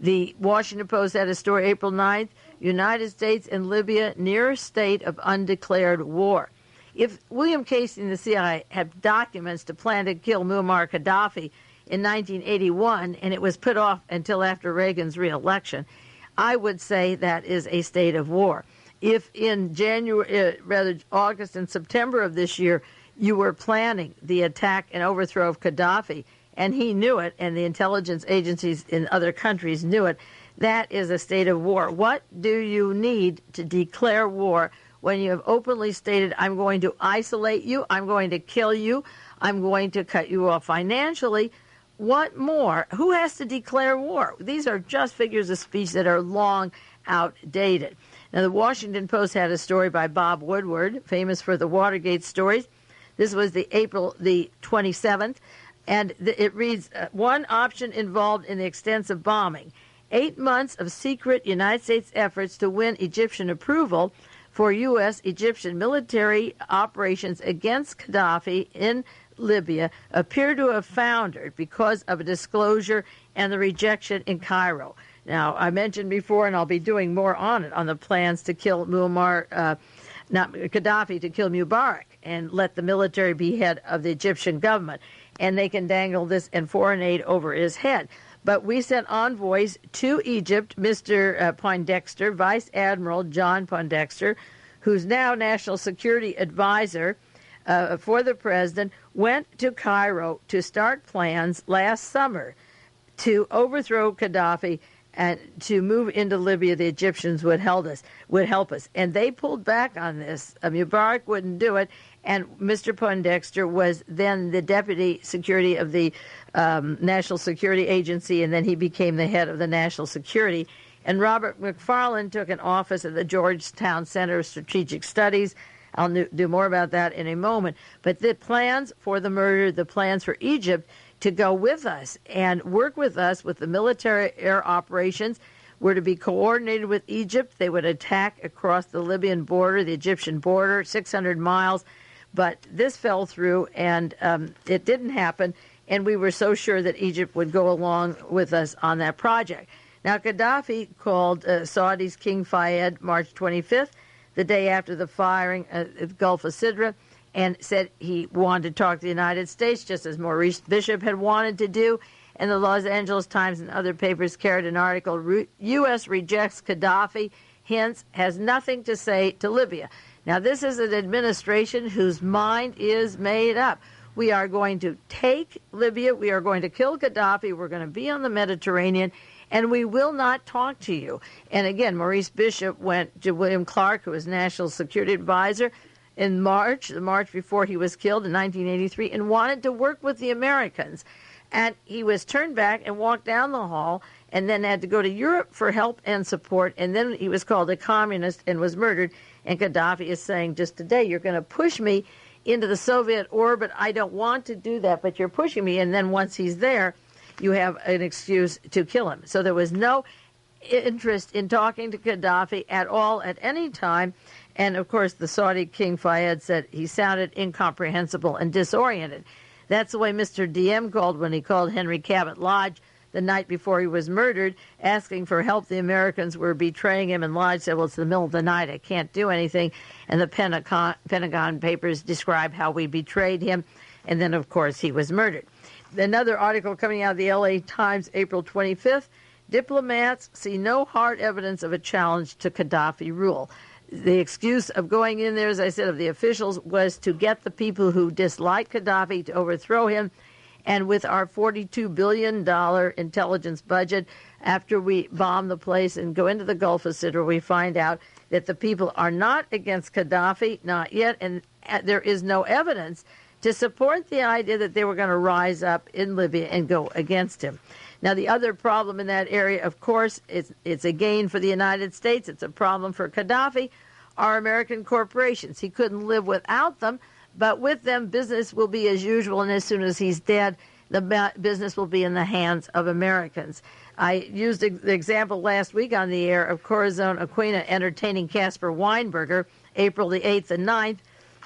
Speaker 1: The Washington Post had a story April 9th, United States and Libya near a state of undeclared war. If William Casey and the CIA had documents to plan to kill Muammar Gaddafi in 1981, and it was put off until after Reagan's reelection, I would say that is a state of war. If in August and September of this year, you were planning the attack and overthrow of Gaddafi, and he knew it, and the intelligence agencies in other countries knew it, that is a state of war. What do you need to declare war when you have openly stated, I'm going to isolate you, I'm going to kill you, I'm going to cut you off financially? What more? Who has to declare war? These are just figures of speech that are long outdated. Now, the Washington Post had a story by Bob Woodward, famous for the Watergate stories. This was April the 27th, and it reads, one option involved in the extensive bombing. 8 months of secret United States efforts to win Egyptian approval for U.S.-Egyptian military operations against Gaddafi in Libya appear to have foundered because of a disclosure and the rejection in Cairo. Now, I mentioned before, and I'll be doing more on it, on the plans to kill Gaddafi, to kill Mubarak and let the military be head of the Egyptian government. And they can dangle this and foreign aid over his head. But we sent envoys to Egypt, Mr. Poindexter, Vice Admiral John Poindexter, who's now National Security Advisor for the president, went to Cairo to start plans last summer to overthrow Gaddafi and to move into Libya. The Egyptians would help us. And they pulled back on this. Mubarak wouldn't do it. And Mr. Poindexter was then the deputy security of the National Security Agency, and then he became the head of the National Security. And Robert McFarland took an office at the Georgetown Center of Strategic Studies. I'll do more about that in a moment. But the plans for the murder, the plans for Egypt to go with us and work with us with the military air operations were to be coordinated with Egypt. They would attack across the Libyan border, the Egyptian border, 600 miles. But this fell through, and it didn't happen, and we were so sure that Egypt would go along with us on that project. Now, Gaddafi called Saudi's King Fayed March 25th, the day after the firing at the Gulf of Sidra, and said he wanted to talk to the United States, just as Maurice Bishop had wanted to do. And the Los Angeles Times and other papers carried an article, U.S. rejects Gaddafi, hence has nothing to say to Libya. Now, this is an administration whose mind is made up. We are going to take Libya. We are going to kill Gaddafi. We're going to be on the Mediterranean, and we will not talk to you. And again, Maurice Bishop went to William Clark, who was National Security Advisor, in March, the March before he was killed in 1983, and wanted to work with the Americans. And he was turned back and walked down the hall and then had to go to Europe for help and support. And then he was called a communist and was murdered. And Gaddafi is saying just today, you're going to push me into the Soviet orbit. I don't want to do that, but you're pushing me. And then once he's there, you have an excuse to kill him. So there was no interest in talking to Gaddafi at all at any time. And, of course, the Saudi King Fayed said he sounded incomprehensible and disoriented. That's the way Mr. DM called when he called Henry Cabot Lodge the night before he was murdered, asking for help. The Americans were betraying him, and Lodge said, well, it's the middle of the night. I can't do anything. And the Pentagon papers describe how we betrayed him. And then, of course, he was murdered. Another article coming out of the L.A. Times, April 25th, diplomats see no hard evidence of a challenge to Gaddafi rule. The excuse of going in there, as I said, of the officials was to get the people who dislike Gaddafi to overthrow him. And with our $42 billion intelligence budget, after we bomb the place and go into the Gulf of Sidra, we find out that the people are not against Gaddafi, not yet, and there is no evidence to support the idea that they were going to rise up in Libya and go against him. Now, the other problem in that area, of course, it's a gain for the United States. It's a problem for Gaddafi, our American corporations. He couldn't live without them, but with them, business will be as usual, and as soon as he's dead, the business will be in the hands of Americans. I used the example last week on the air of Corazon Aquino entertaining Caspar Weinberger, April the 8th and 9th,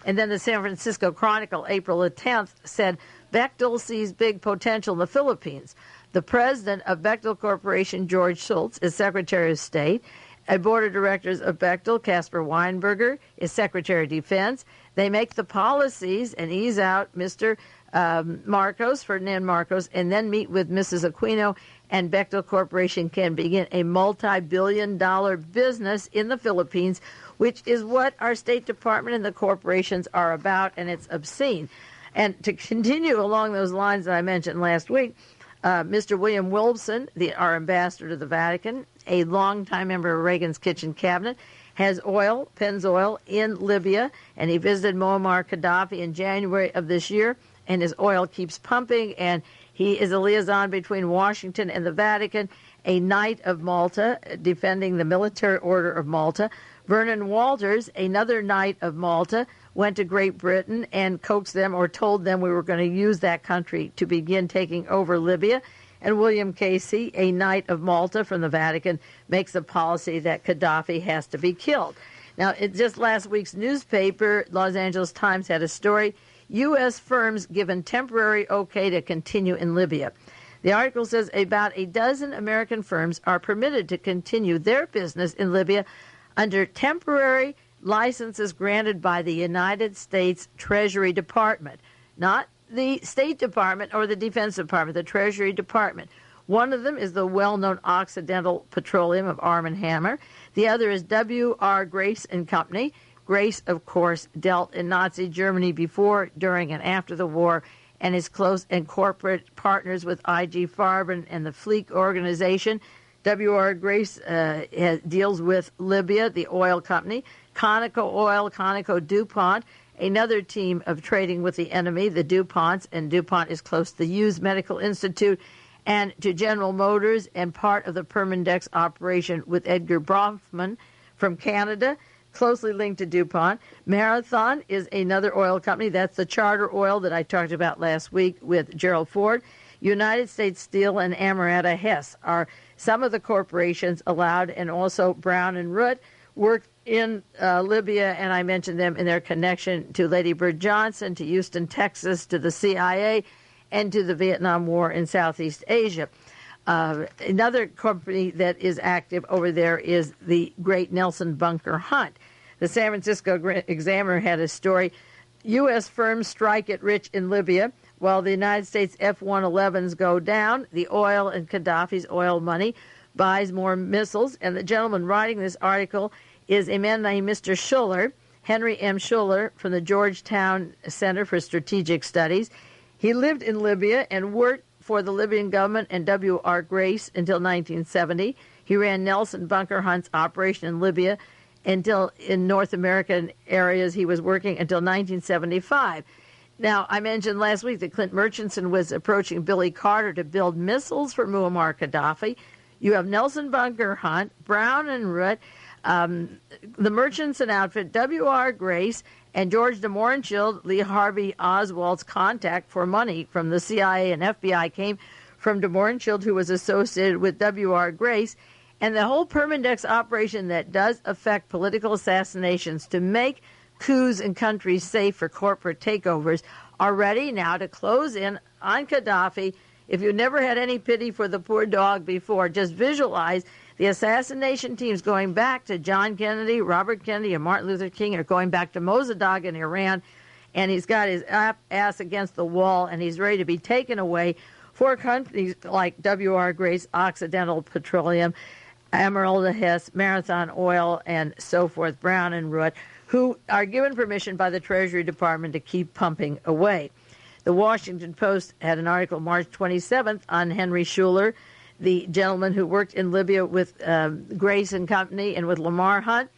Speaker 1: and then the San Francisco Chronicle, April the 10th, said Bechtel sees big potential in the Philippines. The president of Bechtel Corporation, George Shultz, is Secretary of State. A board of directors of Bechtel, Caspar Weinberger, is Secretary of Defense. They make the policies and ease out Mr. Marcos, Ferdinand Marcos, and then meet with Mrs. Aquino, and Bechtel Corporation can begin a multi-billion-dollar business in the Philippines, which is what our State Department and the corporations are about, and it's obscene. And to continue along those lines that I mentioned last week, Mr. William Wilson, our ambassador to the Vatican, a longtime member of Reagan's kitchen cabinet, has oil, Pennzoil, in Libya, and he visited Muammar Gaddafi in January of this year, and his oil keeps pumping, and he is a liaison between Washington and the Vatican, a Knight of Malta, defending the military order of Malta. Vernon Walters, another Knight of Malta, went to Great Britain and coaxed them or told them we were going to use that country to begin taking over Libya. And William Casey, a Knight of Malta from the Vatican, makes a policy that Gaddafi has to be killed. Now, just last week's newspaper, Los Angeles Times, had a story, U.S. firms given temporary okay to continue in Libya. The article says about a dozen American firms are permitted to continue their business in Libya under temporary licenses granted by the United States Treasury Department, not the State Department or the Defense Department, the Treasury Department. One of them is the well-known Occidental Petroleum of Arm & Hammer. The other is W.R. Grace & Company. Grace, of course, dealt in Nazi Germany before, during, and after the war, and is close and corporate partners with I.G. Farben and the Fleet Organization. W.R. Grace deals with Libya, the oil company. Conoco Oil, Conoco DuPont, another team of trading with the enemy, the DuPonts, and DuPont is close to the Hughes Medical Institute and to General Motors, and part of the Permindex operation with Edgar Bronfman from Canada, closely linked to DuPont. Marathon is another oil company. That's the Charter Oil that I talked about last week with Gerald Ford. United States Steel and Amerada Hess are some of the corporations allowed, and also Brown and Root worked in Libya, and I mentioned them in their connection to Lady Bird Johnson, to Houston, Texas, to the CIA, and to the Vietnam War in Southeast Asia. Another company that is active over there is the great Nelson Bunker Hunt. The San Francisco Examiner had a story, U.S. firms strike it rich in Libya, while the United States F-111s go down. The oil and Gaddafi's oil money buys more missiles. And the gentleman writing this article is a man named Mr. Schuller, Henry M. Schuller, from the Georgetown Center for Strategic Studies. He lived in Libya and worked for the Libyan government and W.R. Grace until 1970. He ran Nelson Bunker Hunt's operation in Libya until in North American areas he was working until 1975. Now, I mentioned last week that Clint Murchison was approaching Billy Carter to build missiles for Muammar Gaddafi. You have Nelson Bunker Hunt, Brown and Root, the Murchison outfit, W.R. Grace, and George de Mohrenschildt, Lee Harvey Oswald's contact for money from the CIA and FBI came from de Mohrenschildt, who was associated with W.R. Grace. And the whole Permindex operation that does affect political assassinations to make coups in countries safe for corporate takeovers are ready now to close in on Gaddafi. If you never had any pity for the poor dog before, just visualize the assassination teams going back to John Kennedy, Robert Kennedy, and Martin Luther King, or going back to Mossadegh in Iran, and he's got his ass against the wall, and he's ready to be taken away for companies like W.R. Grace, Occidental Petroleum, Ameralda Hess, Marathon Oil, and so forth, Brown and Root, who are given permission by the Treasury Department to keep pumping away. The Washington Post had an article March 27th on Henry Schuller, the gentleman who worked in Libya with Grace and Company and with Lamar Hunt.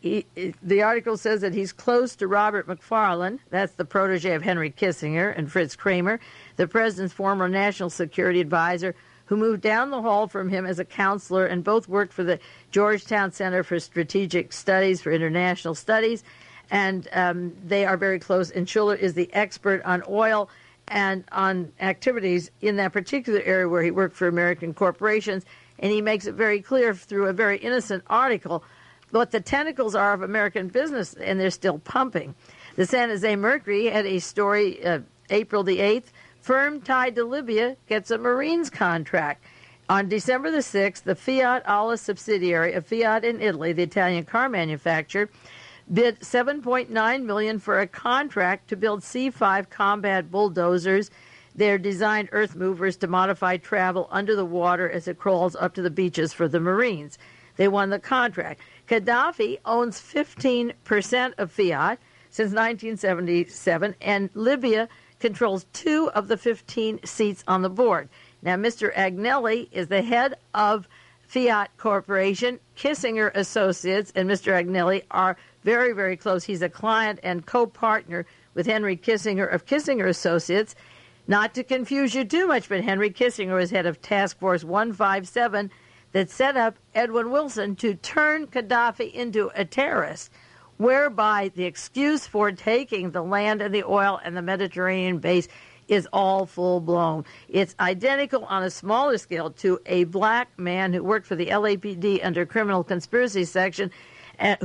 Speaker 1: The article says that he's close to Robert McFarlane, that's the protege of Henry Kissinger, and Fritz Kramer, the president's former national security advisor, who moved down the hall from him as a counselor, and both worked for the Georgetown Center for Strategic Studies, for International Studies, and they are very close. And Schuller is the expert on oil and on activities in that particular area where he worked for American corporations, and he makes it very clear through a very innocent article what the tentacles are of American business, and they're still pumping. The San Jose Mercury had a story April the 8th, firm tied to Libya gets a Marines contract. On December the 6th, the Fiat Alla subsidiary of Fiat in Italy, the Italian car manufacturer, bid $7.9 million for a contract to build C5 combat bulldozers. They're designed earth movers to modify travel under the water as it crawls up to the beaches for the Marines. They won the contract. Gaddafi owns 15% of Fiat since 1977, and Libya controls 2 of the 15 seats on the board. Now, Mr. Agnelli is the head of Fiat Corporation. Kissinger Associates and Mr. Agnelli are very, very close. He's a client and co-partner with Henry Kissinger of Kissinger Associates. Not to confuse you too much, but Henry Kissinger was head of Task Force 157 that set up Edwin Wilson to turn Gaddafi into a terrorist, whereby the excuse for taking the land and the oil and the Mediterranean base is all full-blown. It's identical on a smaller scale to a black man who worked for the LAPD under criminal conspiracy section,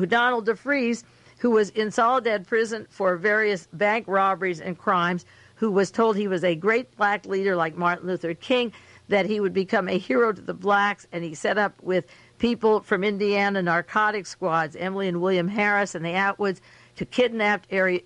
Speaker 1: Donald DeFreeze, who was in Soledad prison for various bank robberies and crimes, who was told he was a great black leader like Martin Luther King, that he would become a hero to the blacks, and he set up with people from Indiana narcotic squads, Emily and William Harris and the Atwoods, to kidnap the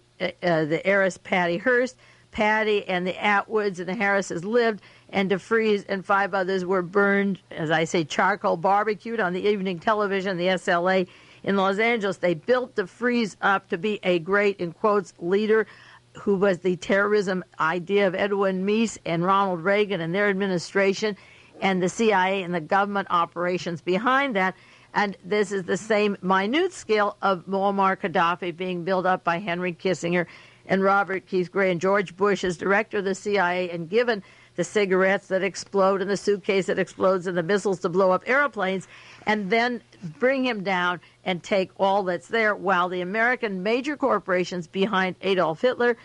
Speaker 1: heiress Patty Hearst. Patty and the Atwoods and the Harrises lived, and DeFreeze and 5 others were burned, as I say, charcoal barbecued on the evening television, the SLA in Los Angeles. They built DeFreeze up to be a great, in quotes, leader who was the terrorism idea of Edwin Meese and Ronald Reagan and their administration, and the CIA and the government operations behind that. And this is the same minute scale of Muammar Gaddafi being built up by Henry Kissinger and Robert Keith Gray and George Bush as director of the CIA, and given the cigarettes that explode and the suitcase that explodes and the missiles to blow up airplanes, and then bring him down and take all that's there, while the American major corporations behind Adolf Hitler,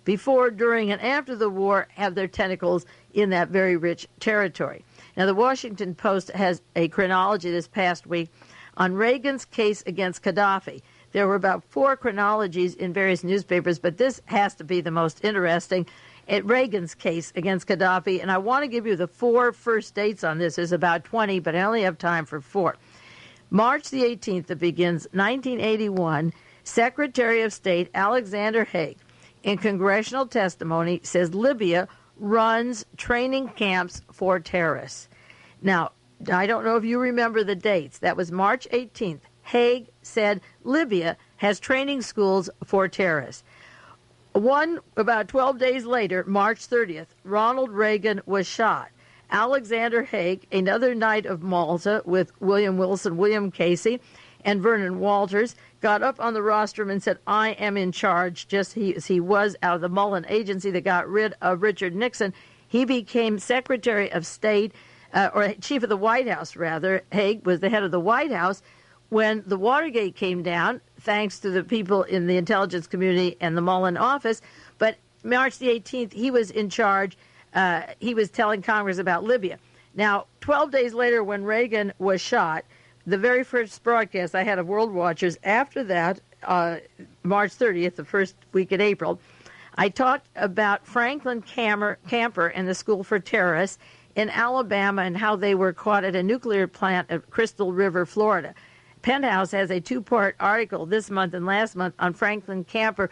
Speaker 1: before, during, and after the war, have their tentacles in that very rich territory. Now, the Washington Post has a chronology this past week on Reagan's case against Gaddafi. There were about 4 chronologies in various newspapers, but this has to be the most interesting. At Reagan's case against Gaddafi, and I want to give you the 4 first dates on this. There's about 20, but I only have time for 4. March the 18th, it begins, 1981, Secretary of State Alexander Haig in congressional testimony says Libya runs training camps for terrorists. Now, I don't know if you remember the dates. That was March 18th. Haig said Libya has training schools for terrorists. About 12 days later, March 30th, Ronald Reagan was shot. Alexander Haig, another Knight of Malta with William Wilson, William Casey, and Vernon Walters, got up on the rostrum and said, I am in charge, just as he was out of the Mullen agency that got rid of Richard Nixon. He became Secretary of State, or Chief of the White House, rather. Haig was the head of the White House when the Watergate came down, thanks to the people in the intelligence community and the Mullen office. But March the 18th, he was in charge. He was telling Congress about Libya. Now, 12 days later, when Reagan was shot, the very first broadcast I had of World Watchers, after that, March 30th, the first week in April, I talked about Franklin Camper and the School for Terrorists in Alabama and how they were caught at a nuclear plant at Crystal River, Florida. Penthouse has a two-part article this month and last month on Franklin Camper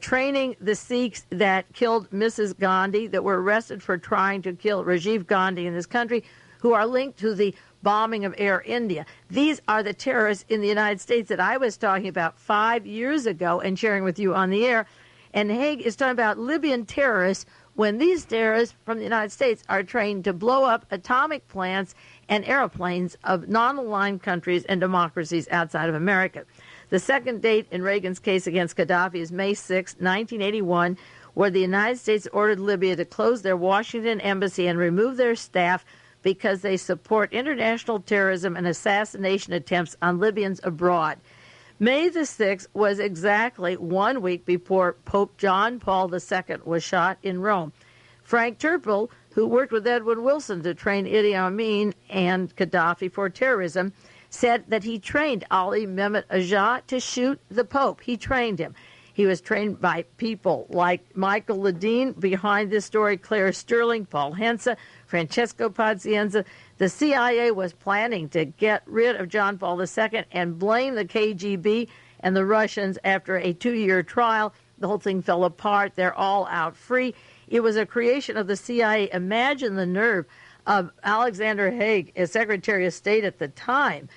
Speaker 1: training the Sikhs that killed Mrs. Gandhi, that were arrested for trying to kill Rajiv Gandhi in this country, who are linked to the bombing of Air India. These are the terrorists in the United States that I was talking about 5 years ago and sharing with you on the air. And Haig is talking about Libyan terrorists when these terrorists from the United States are trained to blow up atomic plants and airplanes of non-aligned countries and democracies outside of America. The second date in Reagan's case against Gaddafi is May 6, 1981, where the United States ordered Libya to close their Washington embassy and remove their staff because they support international terrorism and assassination attempts on Libyans abroad. May the 6th was exactly 1 week before Pope John Paul II was shot in Rome. Frank Turpel, who worked with Edwin Wilson to train Idi Amin and Gaddafi for terrorism, said that he trained Ali Mehmet Agca to shoot the Pope. He trained him. He was trained by people like Michael Ledeen, behind this story, Claire Sterling, Paul Hense, Francesco Pazienza. The CIA was planning to get rid of John Paul II and blame the KGB and the Russians after a 2-year trial. The whole thing fell apart. They're all out free. It was a creation of the CIA. Imagine the nerve of Alexander Haig, as Secretary of State at the time,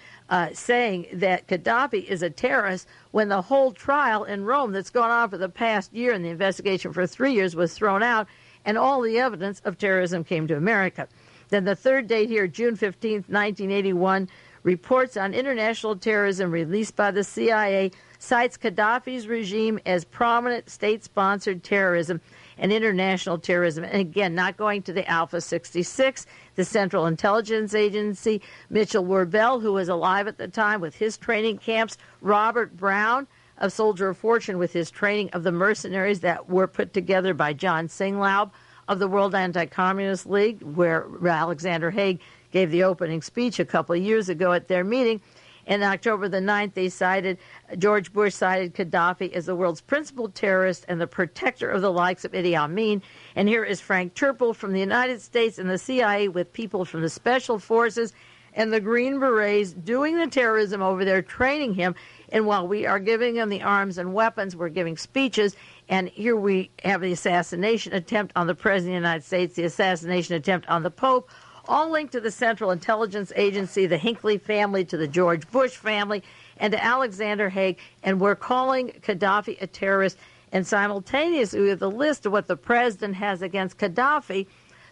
Speaker 1: saying that Gaddafi is a terrorist when the whole trial in Rome that's gone on for the past year and the investigation for 3 years was thrown out, and all the evidence of terrorism came to America. Then the third date here, June 15th, 1981, reports on international terrorism released by the CIA cites Gaddafi's regime as prominent state-sponsored terrorism and international terrorism. And again, not going to the Alpha 66, the Central Intelligence Agency, Mitchell Werbel, who was alive at the time with his training camps, Robert Brown, a soldier of fortune with his training of the mercenaries that were put together by John Singlaub of the World Anti-Communist League, where Alexander Haig gave the opening speech a couple of years ago at their meeting. And October the 9th, George Bush cited Gaddafi as the world's principal terrorist and the protector of the likes of Idi Amin. And here is Frank Turpel from the United States and the CIA with people from the Special Forces and the Green Berets doing the terrorism over there, training him. And while we are giving him the arms and weapons, we're giving speeches. And here we have the assassination attempt on the President of the United States, the assassination attempt on the Pope, all linked to the Central Intelligence Agency, the Hinckley family, to the George Bush family, and to Alexander Haig. And we're calling Gaddafi a terrorist. And simultaneously, with the list of what the president has against Gaddafi,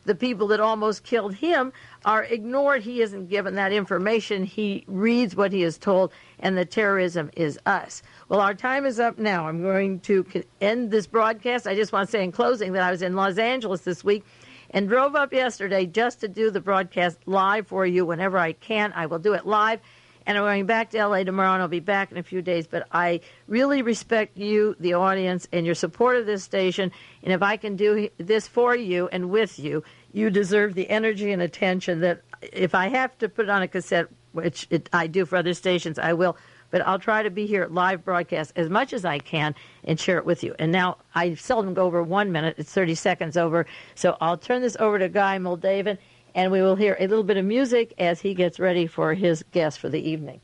Speaker 1: the people that almost killed him are ignored. He isn't given that information. He reads what he is told, and the terrorism is us. Well, our time is up now. I'm going to end this broadcast. I just want to say in closing that I was in Los Angeles this week and drove up yesterday just to do the broadcast live for you whenever I can. I will do it live. And I'm going back to L.A. tomorrow, and I'll be back in a few days. But I really respect you, the audience, and your support of this station. And if I can do this for you and with you, you deserve the energy and attention that if I have to put it on a cassette, which I do for other stations, I will. But I'll try to be here at live broadcast as much as I can and share it with you. And now I seldom go over 1 minute. It's 30 seconds over. So I'll turn this over to Guy Moldavan, and we will hear a little bit of music as he gets ready for his guest for the evening.